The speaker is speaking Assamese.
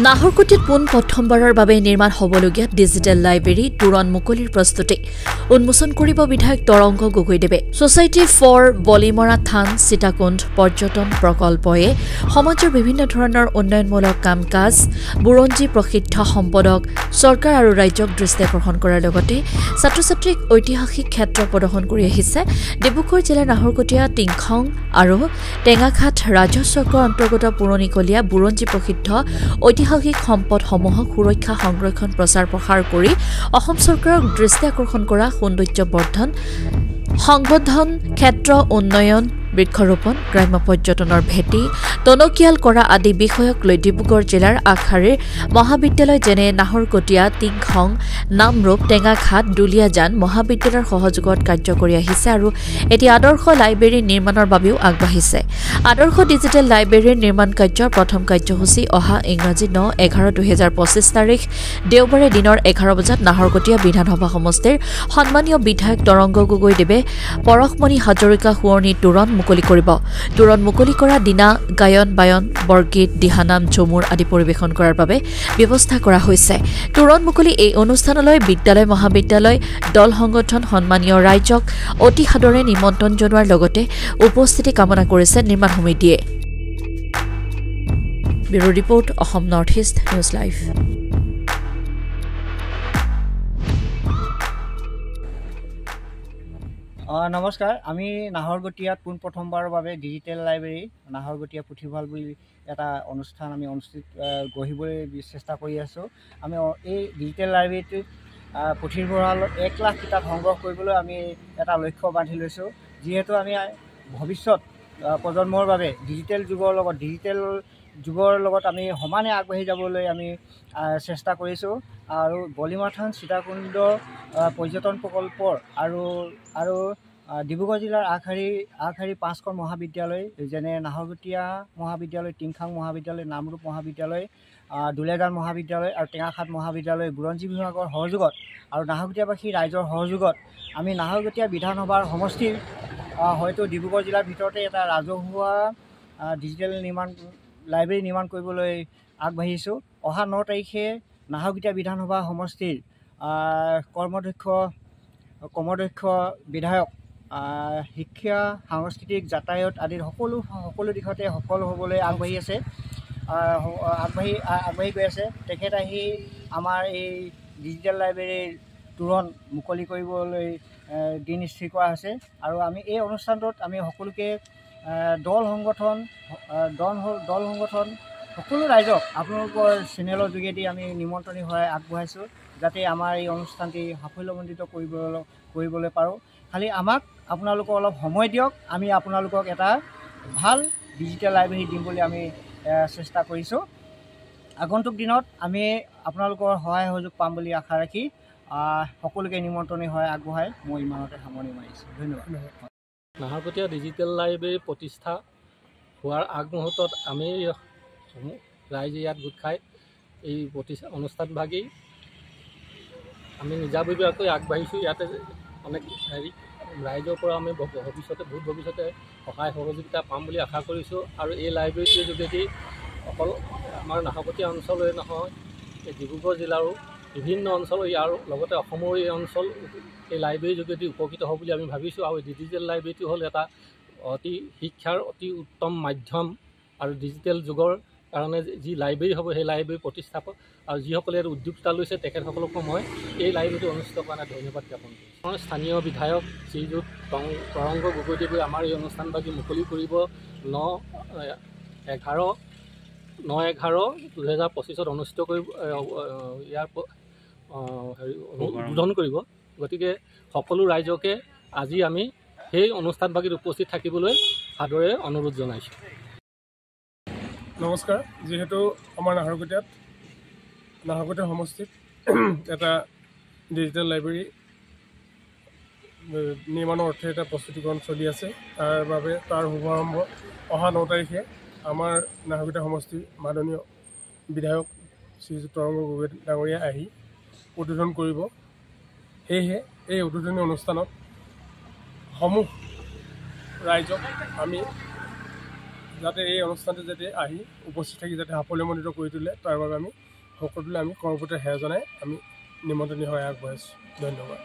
নাহৰকটীত পোন প্ৰথমবাৰৰ বাবে নিৰ্মাণ হ'বলগীয়া ডিজিটেল লাইব্ৰেৰী তুৰণ মুকলিৰ প্ৰস্তুতি উন্মোচন কৰিব বিধায়ক তৰংগ গগৈদেৱে। ছ'চাইটি ফৰ বলিমৰা থান সীতাকুণ্ড পৰ্যটন প্ৰকল্পয়ে সমাজৰ বিভিন্ন ধৰণৰ উন্নয়নমূলক কাম কাজ বুৰঞ্জী প্ৰসিদ্ধ সম্পদক চৰকাৰ আৰু ৰাজ্যক দৃষ্টি আকৰ্ষণ কৰাৰ লগতে ছাত্ৰ ছাত্ৰীক ঐতিহাসিক ক্ষেত্ৰ প্ৰদৰ্শন কৰি আহিছে। ডিব্ৰুগড় জিলাৰ নাহৰকটীয়া টিংখং আৰু টেঙাখাট ৰাজহ চক্ৰৰ অন্তৰ্গত পুৰণিকলীয়া বুৰঞ্জী প্ৰসিদ্ধ ঐতিহাসিক সম্পদসমূহক সুৰক্ষা সংৰক্ষণ প্ৰচাৰ প্ৰসাৰ কৰি অসম চৰকাৰক দৃষ্টি আকৰ্ষণ কৰা সৌন্দৰ্য বৰ্ধন সংবৰ্ধন ক্ষেত্ৰ উন্নয়ন বৃক্ষৰোপণ গ্ৰাম্য পৰ্যটনৰ ভেটি টনকিয়াল কৰা আদি বিষয়ক লৈ ডিব্ৰুগড় জিলাৰ আগশাৰীৰ মহাবিদ্যালয় যেনে নাহৰকটীয়া টিংখং নামৰূপ টেঙাখাট দুলীয়াজান মহাবিদ্যালয়ৰ সহযোগত কাৰ্য কৰি আহিছে আৰু এতিয়া আদৰ্শ লাইব্ৰেৰী নিৰ্মাণৰ বাবেও আগবাঢ়িছে। আদৰ্শ ডিজিটেল লাইব্ৰেৰীৰ নিৰ্মাণ কাৰ্যৰ প্ৰথম কাৰ্যসূচী অহা ইংৰাজী 9/11/2025 তাৰিখ দেওবাৰে দিনৰ 11 বজাত নাহৰকটীয়া বিধানসভা সমষ্টিৰ সন্মানীয় বিধায়ক তৰংগ গগৈদেৱে পৰশমণি হাজৰিকা সোঁৱৰণী তোৰণ মুকলি কৰিব। তোৰণ মুকলি কৰা দিনা গায়ন বায়ন বৰগীত দিহানাম ঝুমুৰ আদি পৰিৱেশন কৰাৰ বাবে ব্যৱস্থা কৰা হৈছে। তোৰণ মুকলি এই অনুষ্ঠানলৈ বিদ্যালয় মহাবিদ্যালয় দল সংগঠন সন্মানীয় ৰাইজক অতি সাদৰে নিমন্ত্ৰণ জনোৱাৰ লগতে উপস্থিতি কামনা কৰিছে নিৰ্মাণ সমিতিয়ে। Bureau report Assam north east news live. নমস্কাৰ, আমি নাহৰকটীয়াত পোনপ্ৰথমবাৰৰ বাবে ডিজিটেল লাইব্ৰেৰী নাহৰকটীয়া পুথিভঁৰাল বুলি এটা অনুষ্ঠান আমি গঢ়িবলৈ চেষ্টা কৰি আছোঁ। আমি এই ডিজিটেল লাইব্ৰেৰীটোত পুথিভঁৰালত 1 লাখ কিতাপ সংগ্ৰহ কৰিবলৈ আমি এটা লক্ষ্য বান্ধি লৈছোঁ। যিহেতু আমি ভৱিষ্যত প্ৰজন্মৰ বাবে ডিজিটেল যুগৰ লগত আমি সমানে আগবাঢ়ি যাবলৈ আমি চেষ্টা কৰিছোঁ আৰু বলিমৰা থান সীতাকুণ্ড পৰ্যটন প্ৰকল্পৰ আৰু ডিব্ৰুগড় জিলাৰ আগশাৰী 5খন মহাবিদ্যালয় যেনে নাহৰকটীয়া মহাবিদ্যালয় টিংখাং মহাবিদ্যালয় নামৰূপ মহাবিদ্যালয় দুলীয়াজান মহাবিদ্যালয় আৰু টেঙাখাট মহাবিদ্যালয় বুৰঞ্জী বিভাগৰ সহযোগত আৰু নাহৰকটীয়াবাসী ৰাইজৰ সহযোগত আমি নাহৰকটীয়া বিধানসভাৰ সমষ্টিৰ হয়তো ডিব্ৰুগড় জিলাৰ ভিতৰতে এটা ৰাজহুৱা ডিজিটেল লাইব্ৰেৰী নিৰ্মাণ কৰিবলৈ আগবাঢ়িছোঁ। অহা 9 তাৰিখে নাহৰকটীয়া বিধানসভা সমষ্টিৰ কৰ্মদক্ষ বিধায়ক শিক্ষা সাংস্কৃতিক যাতায়ত আদিৰ সকলো দিশতে সফল হ'বলৈ আগবাঢ়ি গৈ আছে। তেখেত আহি আমাৰ এই ডিজিটেল লাইব্ৰেৰীৰ তোৰণ মুকলি কৰিবলৈ দিন স্থিৰ কৰা হৈছে আৰু আমি এই অনুষ্ঠানটোত আমি সকলোকে দল সংগঠন সকলো ৰাইজক আপোনালোকৰ চেনেলৰ যোগেদি আমি নিমন্ত্ৰণী হৈ আগবঢ়াইছোঁ যাতে আমাৰ এই অনুষ্ঠানটি সাফল্যমণ্ডিত কৰিবলৈ পাৰোঁ। খালি আমাক আপোনালোকক অলপ সময় দিয়ক, আমি আপোনালোকক এটা ভাল ডিজিটেল লাইব্ৰেৰী দিম বুলি আমি চেষ্টা কৰিছোঁ। আগন্তুক দিনত আমি আপোনালোকৰ সহায় সহযোগ পাম বুলি আশা ৰাখি সকলোকে নিমন্ত্ৰণী হৈ আগবঢ়াই মই ইমানতে সামৰণি মাৰিছোঁ। ধন্যবাদ। নাহৰকটীয়া ডিজিটেল লাইব্ৰেৰী প্ৰতিষ্ঠা হোৱাৰ আগমুহূৰ্তত আমি ৰাইজে ইয়াত গোট খাই এই অনুষ্ঠানভাগি আমি নিজাববীয়াকৈ আগবাঢ়িছোঁ। ইয়াতে অনেক ৰাইজৰ পৰা আমি ভৱিষ্যতে সহায় সহযোগিতা পাম বুলি আশা কৰিছোঁ আৰু এই লাইব্ৰেৰীটোৰ যোগেদি অকল আমাৰ নাহৰকটীয়া অঞ্চলৰে নহয় এই ডিব্ৰুগড় জিলাৰো বিভিন্ন অঞ্চল ইয়াৰ লগতে অসমৰ এই অঞ্চল এই লাইব্ৰেৰীৰ যোগেদি উপকৃত হ'ব বুলি আমি ভাবিছোঁ। আৰু ডিজিটেল লাইব্ৰেৰীটো হ'ল এটা শিক্ষাৰ অতি উত্তম মাধ্যম আৰু ডিজিটেল যুগৰ কাৰণে যি লাইব্ৰেৰী হ'ব সেই লাইব্ৰেৰী প্ৰতিষ্ঠাপক আৰু যিসকলে ইয়াত উদ্যোক্তা লৈছে তেখেতসকলকো মই এই লাইব্ৰেৰীটো অনুষ্ঠিত কাৰণে ধন্যবাদ জ্ঞাপন কৰিছোঁ। মই স্থানীয় বিধায়ক শ্ৰীযুত তৰংগ গগৈদেৱে আমাৰ এই অনুষ্ঠানভাগি মুকলি কৰিব 9/11/2025 অনুষ্ঠিত কৰিব ইয়াৰ উদ্বোধন কৰিব। গতিকে সকলো ৰাইজকে আজি আমি সেই অনুষ্ঠানভাগিত উপস্থিত থাকিবলৈ সাদৰে অনুৰোধ জনাইছোঁ। নমস্কাৰ, যিহেতু আমাৰ নাহৰকটীয়া সমষ্টিত এটা ডিজিটেল লাইব্ৰেৰী নিৰ্মাণৰ অৰ্থে এটা প্ৰস্তুতিকৰণ চলি আছে, তাৰ শুভাৰম্ভ অহা 9 তাৰিখে আমাৰ নাহৰকটীয়া সমষ্টিৰ মাননীয় বিধায়ক শ্ৰীযুত তৰংগ গগৈ ডাঙৰীয়া আহি উদ্বোধন কৰিব। সেয়েহে এই উদ্বোধনী অনুষ্ঠানত সমূহ ৰাইজক আমি যাতে এই অনুষ্ঠানটো যাতে আহি উপস্থিত থাকি যাতে সাফল্যমণ্ডিত কৰি তোলে তাৰ বাবে আমি সকলোলৈ আমি কৰ্মপতি সেৱা জনাই আমি নিমন্ত্ৰণী হৈ আগবঢ়াইছোঁ। ধন্যবাদ।